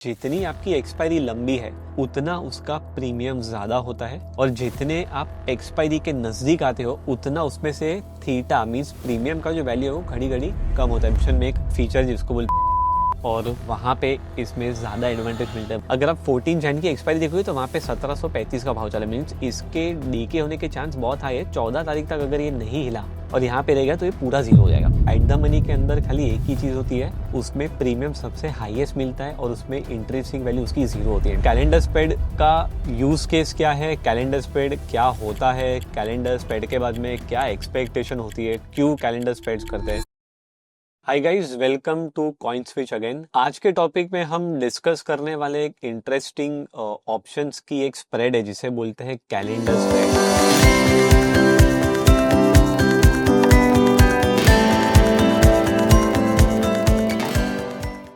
जितनी आपकी एक्सपायरी लंबी है उतना उसका प्रीमियम ज्यादा होता है और जितने आप एक्सपायरी के नजदीक आते हो उतना उसमें से थीटा मींस प्रीमियम का जो वैल्यू है वो घड़ी घड़ी कम होता है। ऑप्शन में एक फीचर जिसको बोलते और वहाँ पे इसमें ज़्यादा एडवांटेज मिलता है। अगर आप 14 जैन की एक्सपायरी देखोगे तो वहाँ पे 1735 का भाव चला, मीन्स इसके डीके होने के चांस बहुत हाई है। 14 तारीख तक अगर ये नहीं हिला और यहाँ पे रहेगा तो ये पूरा जीरो हो जाएगा। एट द मनी के अंदर खाली एक ही चीज़ होती है, उसमें प्रीमियम सबसे हाईएस्ट मिलता है और उसमें इंटरेस्टिंग वैल्यू उसकी जीरो होती है। कैलेंडर स्प्रेड का यूज केस क्या है, कैलेंडर स्प्रेड क्या होता है, कैलेंडर स्प्रेड के बाद में क्या एक्सपेक्टेशन होती है, क्यों कैलेंडर स्प्रेड्स करते हैं। Hi guys, welcome to CoinSwitch again. आज के टॉपिक में हम डिस्कस करने वाले एक इंटरेस्टिंग ऑप्शंस की एक स्प्रेड है जिसे बोलते हैं कैलेंडर स्प्रेड।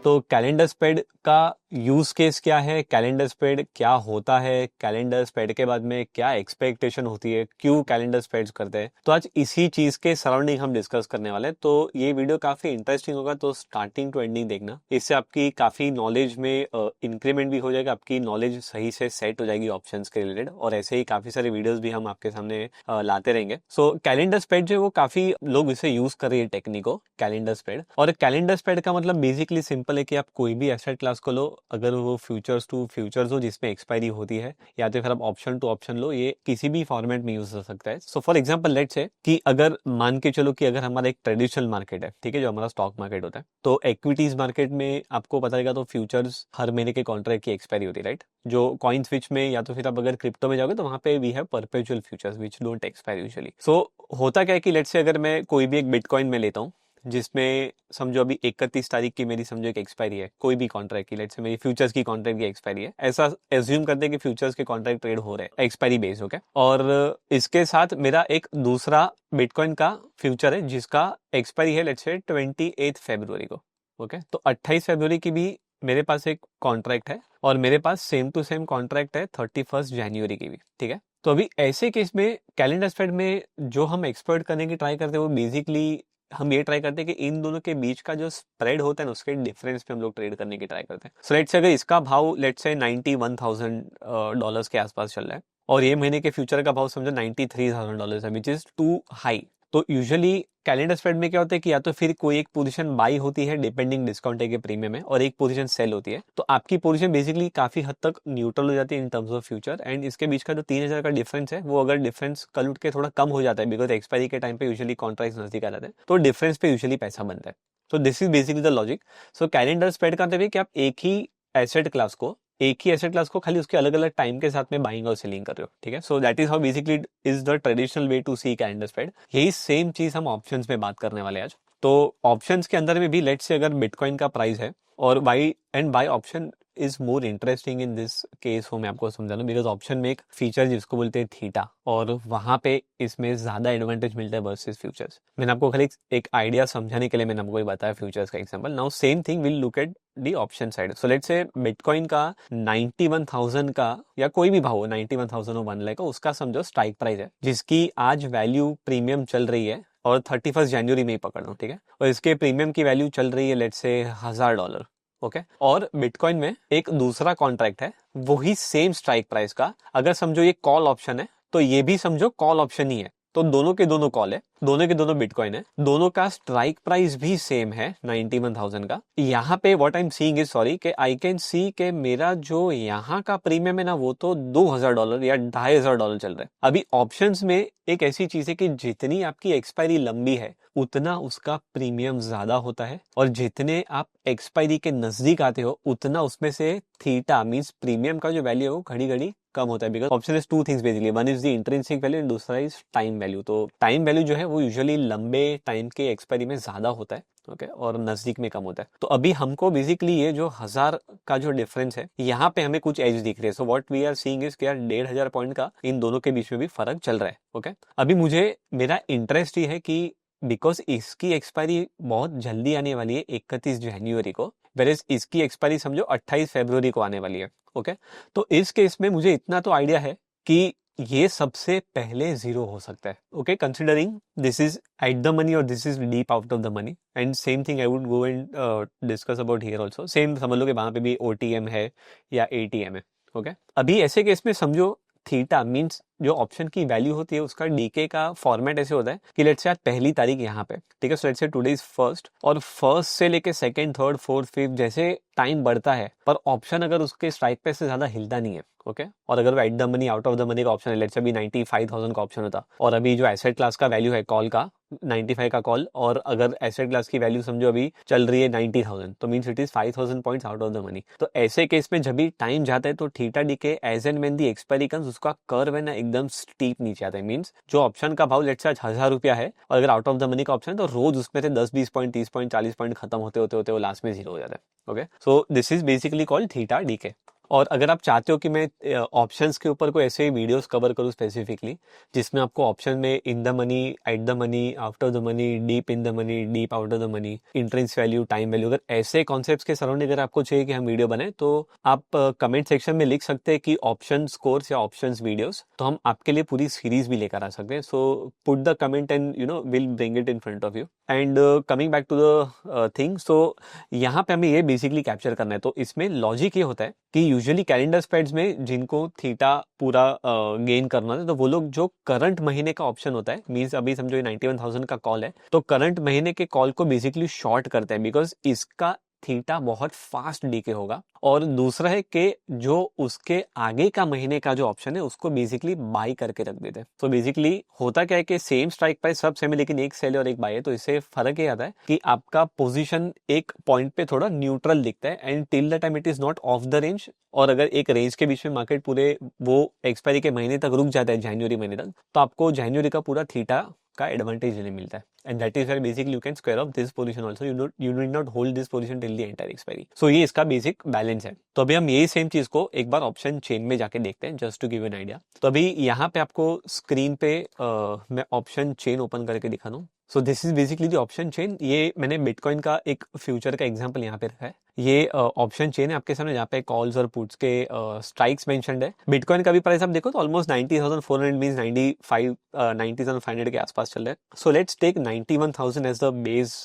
तो कैलेंडर स्प्रेड का यूज केस क्या है, कैलेंडर स्प्रेड क्या होता है, कैलेंडर स्प्रेड के बाद में क्या एक्सपेक्टेशन होती है, क्यों कैलेंडर स्प्रेड्स करते हैं, तो आज इसी चीज के सराउंडिंग हम डिस्कस करने वाले हैं। तो ये वीडियो काफी इंटरेस्टिंग होगा, तो स्टार्टिंग टू एंडिंग देखना। इससे आपकी काफी नॉलेज में इंक्रीमेंट भी हो जाएगा, आपकी नॉलेज सही से सेट हो जाएगी ऑप्शंस के रिलेटेड, और ऐसे ही काफी सारे वीडियोस भी हम आपके सामने लाते रहेंगे। सो कैलेंडर स्प्रेड जो है वो काफी लोग इसे यूज कर रही है टेक्निक को, कैलेंडर स्प्रेड। और कैलेंडर स्प्रेड का मतलब बेसिकली सिंपल है कि आप कोई भी एसेट क्लास को लो, अगर वो फ्यूचर्स टू फ्यूचर्स हो जिसमें एक्सपायरी होती है, या तो फिर आप ऑप्शन टू ऑप्शन लो, ये किसी भी फॉर्मेट में यूज हो सकता है। So for example let's say कि अगर मान के चलो कि अगर हमारा एक ट्रेडिशनल मार्केट है, ठीक है, जो हमारा स्टॉक मार्केट होता है, तो इक्विटीज मार्केट में आपको पता रहेगा तो फ्यूचर्स हर महीने के कॉन्ट्रैक्ट की एक्सपायरी होती है, राइट। जो कॉइन स्विच में या तो फिर आप अगर क्रिप्टो में जाओगे तो वहां पे we have perpetual futures which don't expire usually. So होता क्या है कि लेट्स से अगर मैं कोई भी एक बिटकॉइन में लेता हूँ जिसमें समझो अभी 31 तारीख की मेरी समझो एक एक्सपायरी है कोई भी कॉन्ट्रैक्ट की, लेट्स से मेरी फ्यूचर्स की कॉन्ट्रैक्ट की एक्सपायरी है, ऐसा एज्यूम करते हैं कि फ्यूचर्स के कॉन्ट्रैक्ट ट्रेड हो रहे हैं एक्सपायरी बेस, ओके। और इसके साथ मेरा एक दूसरा बिटकॉइन का फ्यूचर है जिसका एक्सपायरी है लेट्स से 28 फरवरी को, ओके। तो 28 फरवरी की भी मेरे पास एक कॉन्ट्रैक्ट है और मेरे पास सेम टू सेम कॉन्ट्रैक्ट है 31 जनवरी की भी, ठीक है। तो अभी ऐसे केस में कैलेंडर स्प्रेड में जो हम एक्सपर्ट करने की ट्राई करते हैं वो बेसिकली हम ये ट्राई करते हैं कि इन दोनों के बीच का जो स्प्रेड होता है ना उसके डिफरेंस पे हम लोग ट्रेड करने की ट्राई करते हैं। सो लेट्स से अगर इसका भाव लेट्स से $91,000 के आसपास चल रहा है और ये महीने के फ्यूचर का भाव समझो $93,000 है, विच इज टू हाई। तो यूजुअली कैलेंडर स्प्रेड में क्या होता है कि या तो फिर कोई एक पोजीशन बाई होती है डिपेंडिंग डिस्काउंट के प्रीमियम में, और एक पोजीशन सेल होती है, तो आपकी पोजीशन बेसिकली काफी हद तक न्यूट्रल हो जाती है इन टर्म्स ऑफ फ्यूचर। एंड इसके बीच का जो 3,000 का डिफरेंस है वो अगर डिफरेंस कल उठ के थोड़ा कम हो जाता है बिकॉज एक्सपायरी के टाइम पे यूजुअली कॉन्ट्रैक्ट नजदीक आ जाते हैं, तो डिफरेंस पे यूजुअली पैसा बनता है। So this is basically the logic. So calendar spread का मतलब है कि आप एक ही एसेट क्लास को खाली उसके अलग अलग टाइम के साथ में बाइंग और सेलिंग कर रहे हो, ठीक है। So that is how basically is the traditional way to see calendar spread. यही सेम चीज हम ऑप्शंस में बात करने वाले हैं आज। तो ऑप्शंस के अंदर में भी लेट्स से अगर बिटकॉइन का प्राइस है और by option is more interesting in this case, हो मैं आपको समझा दूं, बिकॉज ऑप्शन में एक फीचर जिसको बोलते हैं थीटा, और वहां पे इसमें ज्यादा एडवांटेज मिलता है वर्सेस फ्यूचर्स। मैंने आपको खाली एक आइडिया समझाने के लिए मैंने आपको बताया फ्यूचर्स का example. Now same thing will look at the option side. So let's say bitcoin का 91,000 का या कोई भी भाव 91,000 और 1 लाख का उसका समझो स्ट्राइक प्राइस है जिसकी आज वैल्यू प्रीमियम चल रही है, और 31 जनवरी में ही पकड़ लो, ठीक है। और इसके प्रीमियम की वैल्यू चल रही है लेट्स से $1,000, ओके। और बिटकॉइन में एक दूसरा कॉन्ट्रैक्ट है वही सेम स्ट्राइक प्राइस का, अगर समझो ये कॉल ऑप्शन है तो ये भी समझो कॉल ऑप्शन ही है, तो दोनों के दोनों कॉल है, दोनों के दोनों बिटकॉइन है, दोनों का स्ट्राइक प्राइस भी सेम है 91,000 का। यहाँ पे what I am seeing is sorry कि आई कैन सी के मेरा जो यहाँ का प्रीमियम है ना वो तो $2,000 या $2,500 चल रहा है। अभी ऑप्शंस में एक ऐसी चीज है कि जितनी आपकी एक्सपायरी लंबी है उतना उसका प्रीमियम ज्यादा होता है, और जितने आप एक्सपायरी के नजदीक आते हो उतना उसमें से थीटा मींस प्रीमियम का जो वैल्यू है वो घड़ी घड़ी कम होता है। Because option is two things basically, one is the intrinsic value and दूसरा इज टाइम वैल्यू। तो टाइम वैल्यू जो है वो यूजुअली लंबे टाइम के एक्सपायरी में ज्यादा होता है, ओके, और नजदीक में कम होता है। तो अभी हमको बेसिकली ये जो 1,000 का जो डिफरेंस है यहाँ पे हमें कुछ एज दिख रही है। So what we are seeing is कि यार 1,500 पॉइंट का इन दोनों के बीच में भी फर्क चल रहा है, ओके। अभी मुझे मेरा इंटरेस्ट ये है कि बिकॉज इसकी एक्सपायरी बहुत जल्दी आने वाली है 31 जनवरी को, वेरेस इसकी एक्सपायरी समझो 28 फरवरी को आने वाली है, ओके। तो इस केस में मुझे इतना तो आइडिया है कि ये सबसे पहले जीरो हो सकता है। Okay, considering this is at the money और this is deep out of the money, and same thing I would go and discuss about here also. Same समझ लो कि वहां पे भी ओटीएम है या एटीएम है। ओके, अभी ऐसे केस में समझो थीटा मींस जो ऑप्शन की वैल्यू होती है उसका डीके का फॉर्मेट ऐसे होता है कि लेट्स से आज पहली तारीख यहाँ पे, ठीक है, so let's say today is first, और फर्स्ट से लेके सेकंड, थर्ड, फोर्थ, फिफ्थ जैसे टाइम बढ़ता है पर ऑप्शन अगर उसके स्ट्राइक पे से ज्यादा हिलता नहीं है, ओके, और अगर वो eight the money out of the money का ऑप्शन है, लेट्स से अभी 95,000 का ऑप्शन होता और अभी जो एसेट क्लास का वैल्यू है कॉल का 95 का कॉल, और अगर एसेट क्लास की वैल्यू समझो अभी चल रही है 90,000, तो means it is 5,000 points out of the money. तो ऐसे केस में जब भी टाइम जाता है तो theta decay as and when the expiry comes उसका कर्व है ना एकदम स्टीप नीचे आता है। मीन्स जो ऑप्शन का भाव लेट्स से आज 1,000 रुपया है और अगर आउट ऑफ द मनी का ऑप्शन है तो रोज उसमें से 10-20 पॉइंट, 30 पॉइंट, 40 पॉइंट खत्म होते होते होते वो लास्ट में जीरो हो जाता है। Okay, so this is basically called theta DK. और अगर आप चाहते हो कि मैं ऑप्शंस के ऊपर कोई ऐसे वीडियोस कवर करूं स्पेसिफिकली जिसमें आपको ऑप्शन में in the money, eight the money, out of the money, deep in the money, deep out of the money, entrance value, time value, अगर ऐसे कॉन्सेप्ट्स के सराउंडिंग अगर आपको चाहिए कि हम वीडियो बनाए तो आप कमेंट सेक्शन में लिख सकते हैं कि ऑप्शन कोर्स या ऑप्शंस वीडियोस, तो हम आपके लिए पूरी सीरीज भी लेकर आ सकते हैं। So put the comment and will bring it in front of you. And coming back to the thing, so यहाँ पे हमें ये बेसिकली कैप्चर करना है। तो इसमें लॉजिक ये होता है कि यूजुअली कैलेंडर स्प्रेड्स में जिनको थीटा पूरा गेन करना है तो वो लोग जो करंट महीने का ऑप्शन होता है, मींस अभी समझो ये 91,000 का कॉल है तो करंट महीने के कॉल को बेसिकली शॉर्ट करते हैं बिकॉज इसका थीटा बहुत फास्ट डीके होगा। और दूसरा है कि जो उसके आगे का महीने का जो ऑप्शन है उसको बेसिकली बाई करके रख देते हैं। तो बेसिकली होता क्या है कि सेम स्ट्राइक प्राइस सब सेम है लेकिन एक सेल और एक बाई है, तो इससे फर्क ये आता है कि आपका पोजीशन एक पॉइंट पे थोड़ा न्यूट्रल दिखता है and till the time it is not of the range. और अगर एक रेंज के बीच में मार्केट पूरे वो एक्सपायरी के महीने तक रुक जाता है, जनवरी महीने तक, तो आपको जनवरी का पूरा थीटा का एडवांटेज नहीं मिलता है। And that is where basically you can square off this position also, you need not hold this position till the entire expiry. So ये इसका बेसिक बैलेंस है। तो अभी हम यही सेम चीज को एक बार ऑप्शन चेन में जाके देखते हैं just to give an idea. तो अभी यहाँ पे आपको स्क्रीन पे मैं ऑप्शन चेन ओपन करके दिखा दूं। सो this is basically the option chain. ये मैंने बिटकॉइन का एक फ्यूचर का एग्जांपल यहाँ पे रखा है। ये ऑप्शन चेन है आपके सामने जहाँ पे कॉल्स और पुट्स के स्ट्राइक्स मेंशन्ड है। बिटकॉइन का भी प्राइस आप देखो तो ऑलमोस्ट 90,400 मींस 90,500 के आसपास चल रहा है। So let's take 91,000 as the base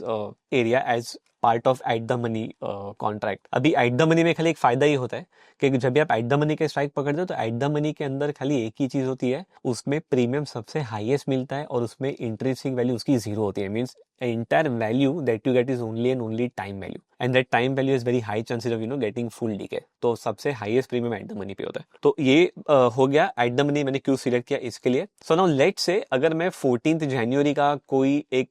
area as part of at the money contract. अभी एट द मनी में खाली एक फायदा ये होता है कि जब भी आप एट द मनी के स्ट्राइक पकड़ते हो तो एट द मनी के अंदर खाली एक ही चीज होती है, उसमें प्रीमियम सबसे हाईएस्ट मिलता है और उसमें इंट्रिंसिक वैल्यू उसकी जीरो होती है। Means entire value that you get is only and only time value and that time value is very high chances of getting full decay। तो सबसे highest premium eight the money पे होता है। तो ये हो गया एट द मनी। मैंने क्यों सिलेक्ट किया इसके लिए। सो नाउ लेट्स से अगर मैं 14 जनवरी का कोई एक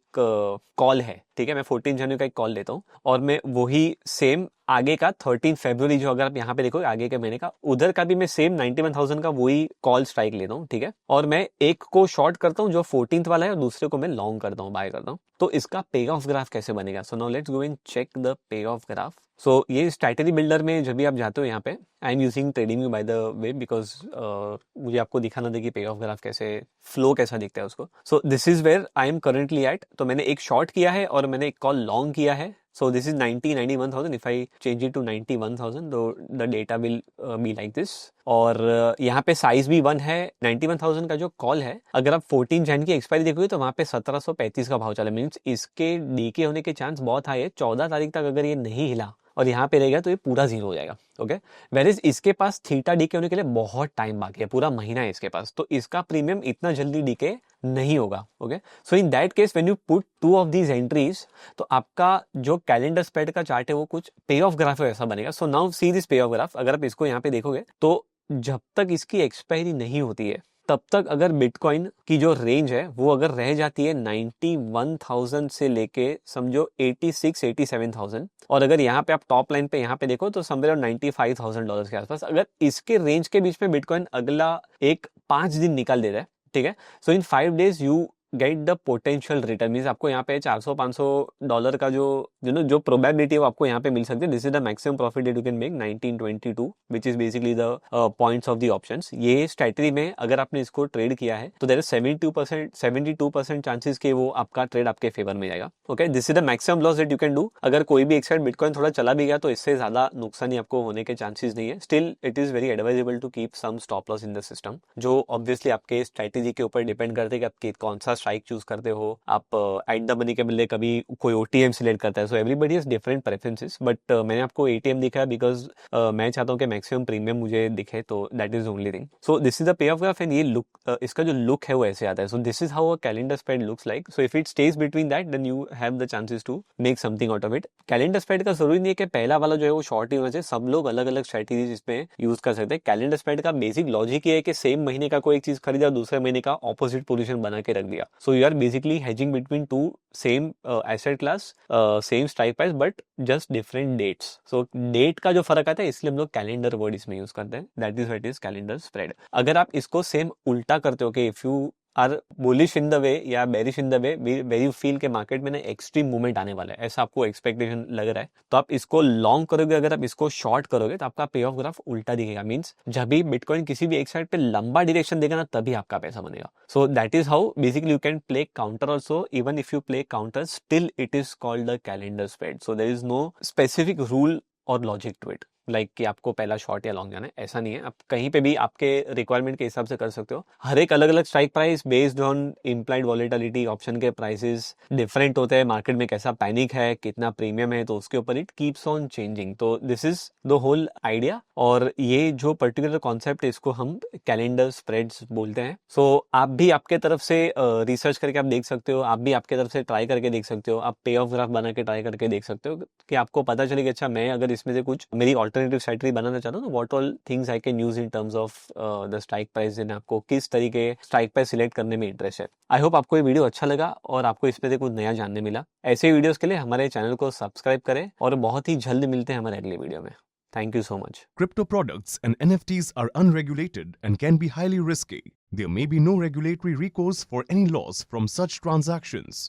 कॉल है, ठीक है, मैं 14 जनवरी का एक कॉल लेता हूँ और मैं वही सेम आगे का 13 फरवरी जो अगर आप यहाँ पे देखो आगे के महीने का उधर का भी मैं सेम 91,000 का वही कॉल स्ट्राइक लेता हूँ, ठीक है, और मैं एक को शॉर्ट करता हूँ जो 14th वाला है और दूसरे को मैं लॉन्ग करता हूँ, बाय करता हूँ। तो इसका पे ऑफ ग्राफ कैसे बनेगा। So now let's go and check the पे ऑफ ग्राफ। सो ये स्ट्रैटेजी बिल्डर में जब भी आप जाते हो यहाँ पे I am using trading by the way because मुझे आपको दिखाना था कि पे ऑफ ग्राफ कैसे फ्लो कैसा दिखता है उसको। So this is where I am currently at. तो मैंने एक शॉर्ट किया है और मैंने एक कॉल लॉन्ग किया है। So this is 91,000. If I change it to 91,000, the data will be like this. और यहाँ पे साइज भी 1 है। 91,000 का जो कॉल है अगर आप 14 जन की एक्सपायरी देखोगे तो वहाँ पे 1735 का भाव चला। मीन्स इसके डीके होने के चांस बहुत हाई है। 14 तारीख तक अगर ये नहीं हिला और यहाँ पे रहेगा तो ये पूरा जीरो हो जाएगा। ओके, वेरिज इसके पास थीटा डीके होने के लिए बहुत टाइम बाकी है, पूरा महीना है इसके पास, तो इसका प्रीमियम इतना जल्दी डीके नहीं होगा। Okay, so in that case when you put two of these entries तो आपका जो कैलेंडर स्प्रेड का चार्ट है वो कुछ पे ऑफ ग्राफ ऐसा बनेगा। सो नाउ सी दिस पे ऑफ ग्राफ। अगर आप इसको यहाँ पे देखोगे तो जब तक इसकी एक्सपायरी नहीं होती है तब तक अगर बिटकॉइन की जो रेंज है वो अगर रह जाती है 91,000 से लेके समझो 86-87,000 और अगर यहाँ पे आप टॉप लाइन पे यहाँ पे देखो तो समवेयर $95,000 के आसपास, अगर इसके रेंज के बीच में बिटकॉइन अगला एक 5 दिन निकाल देता है, ठीक है, सो इन 5 days you get the potential return, means आपको यहाँ पे $400-500 का जो प्रोबेबिलिटी है वो आपको यहाँ पे मिल सकती है. This is the maximum profit that you can make 1922, which is basically the points of the options. ये स्ट्रेटजी में अगर आपने इसको ट्रेड किया है तो देयर इज 72% चांसेस कि वो आपका ट्रेड आपके फेवर में जाएगा. Okay, this is the maximum loss that you can do. अगर कोई भी एक साइड बिटकॉइन थोड़ा चला भी गया तो इससे ज्यादा नुकसान ही आपको होने के चांसेस नहीं है. Still it is very advisable to keep some stop loss in the system, जो ऑब्वियसली आपके स्ट्रेटेजी के ऊपर डिपेंड करते हैं कि आप कौन सा स्ट्राइक चूज करते हो. आप एट द मनी के बदले कभी कोई ओटीएम सिलेक्ट करता है. So everybody has different preferences, but मैंने आपको एटीएम दिखा बिकॉज मैं चाहता हूँ कि मैक्सिमम प्रीमियम मुझे दिखे, तो that is only thing. So this is the पे ऑफ ग्राफ एंड ये लुक, इसका जो लुक है वो ऐसे आता है. So this is how a calendar spread looks like. So if it stays between that then you have the chances to make something out of it. Calendar spread का जरूरी नहीं है कि पहला वाला जो है वो शॉर्ट ही होना चाहिए. सब लोग अलग अलग स्ट्रेटेजीज इसमें यूज कर सकते हैं. कैलेंडर स्प्रेड का बेसिक लॉजिक ये है कि सेम महीने का कोई एक चीज खरीदा, दूसरे महीने का ऑपोजिट पोजीशन बना के रख दिया. So you are basically hedging between two same asset class, same strike price, but just different dates. So date का जो फर्क आता है इसलिए हम लोग कैलेंडर वर्ड इसमें यूज करते हैं. That is what is calendar spread. अगर आप इसको सेम उल्टा करते हो कि if you are bullish in the way या bearish in the way where you feel के मार्केट में ना एक्सट्रीम मूवमेंट आने वाला है, ऐसा आपको एक्सपेक्टेशन लग रहा है, तो आप इसको लॉन्ग करोगे. अगर आप इसको शॉर्ट करोगे तो आपका पे ऑफ ग्राफ उल्टा दिखेगा. मींस जब भी बिटकॉइन किसी भी एक साइड पे लंबा डायरेक्शन देगा ना तभी आपका पैसा बनेगा. So that is how basically you can play counter also. Even if you play counter still it is called the calendar spread. So there is no specific rule और लॉजिक टू इट, लाइक कि आपको पहला short या long जाना है, ऐसा नहीं है. आप कहीं पे भी आपके रिक्वायरमेंट के हिसाब से कर सकते हो. हर एक अलग अलग strike price based on implied volatility, option के प्राइसेस डिफरेंट होते हैं. मार्केट में कैसा पैनिक है, कितना प्रीमियम है, तो उसके ऊपर इट कीप्स ऑन चेंजिंग. तो this is the whole idea. और ये जो पर्टिकुलर कॉन्सेप्ट है इसको हम कैलेंडर स्प्रेड्स बोलते हैं. सो आप भी आपके तरफ से रिसर्च करके आप देख सकते हो, आप भी आपके तरफ से ट्राई करके देख सकते हो, आप पे ऑफ ग्राफ बना के ट्राई करके देख सकते हो कि आपको पता चले कि अच्छा मैं अगर इसमें से कुछ मेरी ऑल्टरनेटिव स्ट्रेटजी बनाना चाहता हूँ तो what all things I can use in terms of the strike price. Then आपको किस तरीके स्ट्राइक प्राइस सिलेक्ट करने में इंटरेस्ट है. आई होप आपको ये वीडियो अच्छा लगा और आपको इसमें से कुछ नया जानने मिला. ऐसे वीडियोस के लिए हमारे चैनल को सब्सक्राइब करें और बहुत ही जल्द मिलते हैं हमारे अगले वीडियो में. Thank you so much. Crypto products and NFTs are unregulated and can be highly risky. There may be no regulatory recourse for any loss from such transactions.